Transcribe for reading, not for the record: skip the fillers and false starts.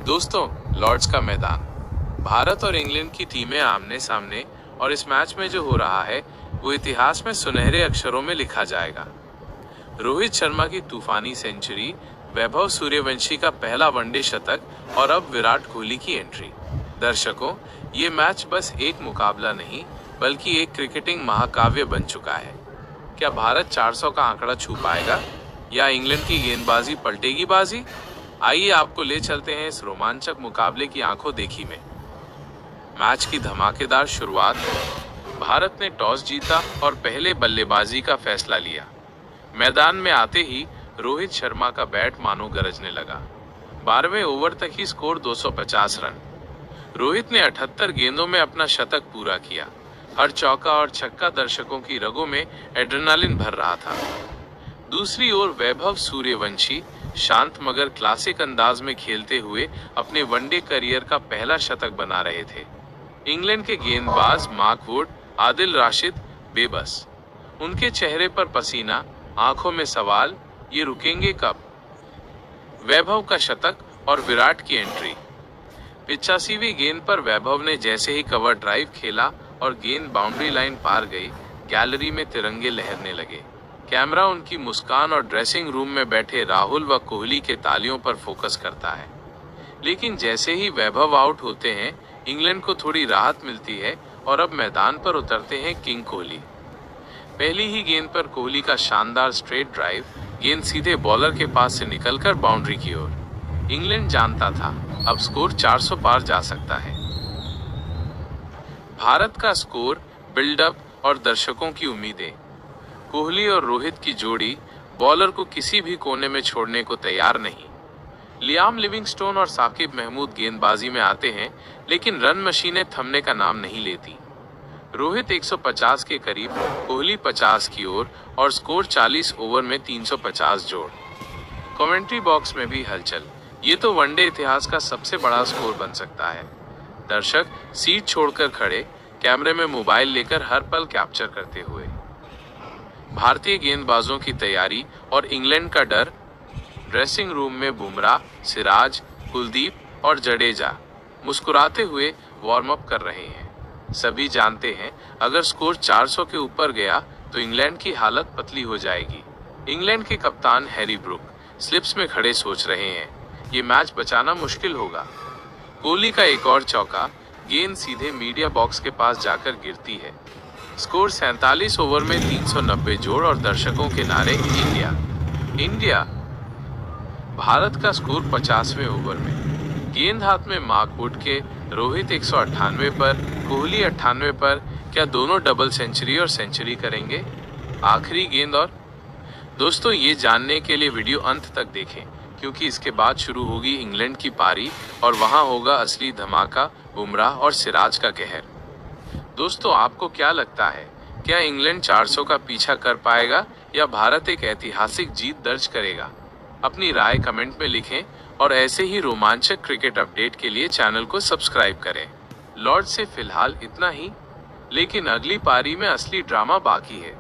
दोस्तों, लॉर्ड्स का मैदान, भारत और इंग्लैंड की टीमें आमने सामने, और इस मैच में जो हो रहा है वो इतिहास में सुनहरे अक्षरों में लिखा जाएगा। रोहित शर्मा की तूफानी सेंचुरी, वैभव सूर्यवंशी का पहला वनडे शतक और अब विराट कोहली की एंट्री। दर्शकों, ये मैच बस एक मुकाबला नहीं बल्कि एक क्रिकेटिंग महाकाव्य बन चुका है। क्या भारत 400 का आंकड़ा छू पाएगा या इंग्लैंड की गेंदबाजी पलटेगी बाजी? आइए आपको ले चलते हैं इस रोमांचक मुकाबले की आंखों देखी में। मैच की धमाकेदार शुरुआत। भारत ने टॉस जीता और पहले बल्लेबाजी का फैसला लिया। मैदान में आते ही रोहित शर्मा का बैट मानो गरजने लगा। 12वें ओवर तक ही स्कोर 250 रन। रोहित ने 78 गेंदों में अपना शतक पूरा किया। हर चौका और छक्का दर्शकों की रगों में एड्रेनालिन भर रहा था। दूसरी ओर वैभव सूर्यवंशी शांत मगर क्लासिक अंदाज में खेलते हुए अपने वनडे करियर का पहला शतक बना रहे थे। इंग्लैंड के गेंदबाज मार्क वुड, आदिल राशिद बेबस। उनके चेहरे पर पसीना, आंखों में सवाल, ये रुकेंगे कब? वैभव का शतक और विराट की एंट्री। 85वीं गेंद पर वैभव ने जैसे ही कवर ड्राइव खेला और गेंद बाउंड्री लाइन पार गई, गैलरी में तिरंगे लहरने लगे। कैमरा उनकी मुस्कान और ड्रेसिंग रूम में बैठे राहुल व कोहली के तालियों पर फोकस करता है। लेकिन जैसे ही वैभव आउट होते हैं, इंग्लैंड को थोड़ी राहत मिलती है और अब मैदान पर उतरते हैं किंग कोहली। पहली ही गेंद पर कोहली का शानदार स्ट्रेट ड्राइव, गेंद सीधे बॉलर के पास से निकलकर बाउंड्री की ओर। इंग्लैंड जानता था अब स्कोर 400 पार जा सकता है। भारत का स्कोर, बिल्डअप और दर्शकों की उम्मीदें। कोहली और रोहित की जोड़ी बॉलर को किसी भी कोने में छोड़ने को तैयार नहीं। लियाम लिविंगस्टोन और साकिब महमूद गेंदबाजी में आते हैं, लेकिन रन मशीनें थमने का नाम नहीं लेती। रोहित 150 के करीब, कोहली 50 की ओर और स्कोर 40 ओवर में 350 जोड़। कमेंट्री बॉक्स में भी हलचल। ये तो वनडे इतिहास का सबसे बड़ा स्कोर बन सकता है। दर्शक सीट छोड़कर खड़े, कैमरे में मोबाइल लेकर हर पल कैप्चर करते हुए। भारतीय गेंदबाजों की तैयारी और इंग्लैंड का डर। ड्रेसिंग रूम में बुमराह, सिराज, कुलदीप और जडेजा मुस्कुराते हुए वार्म अप कर रहे हैं। सभी जानते हैं अगर स्कोर 400 के ऊपर गया तो इंग्लैंड की हालत पतली हो जाएगी। इंग्लैंड के कप्तान हैरी ब्रूक स्लिप्स में खड़े सोच रहे हैं, ये मैच बचाना मुश्किल होगा। कोहली का एक और चौका, गेंद सीधे मीडिया बॉक्स के पास जाकर गिरती है। स्कोर 47 ओवर में 390 जोड़ और दर्शकों के नारे इंडिया इंडिया। भारत का स्कोर 50वें ओवर में। गेंद हाथ में मार्क वुड के, रोहित 198 पर, कोहली 98 पर। क्या दोनों डबल सेंचुरी और सेंचुरी करेंगे? आखिरी गेंद। और दोस्तों, ये जानने के लिए वीडियो अंत तक देखें, क्योंकि इसके बाद शुरू होगी इंग्लैंड की पारी और वहां होगा असली धमाका, बुमराह और सिराज का कहर। दोस्तों, आपको क्या लगता है, क्या इंग्लैंड 400 का पीछा कर पाएगा या भारत एक ऐतिहासिक जीत दर्ज करेगा? अपनी राय कमेंट में लिखें और ऐसे ही रोमांचक क्रिकेट अपडेट के लिए चैनल को सब्सक्राइब करें। लॉर्ड्स से फिलहाल इतना ही, लेकिन अगली पारी में असली ड्रामा बाकी है।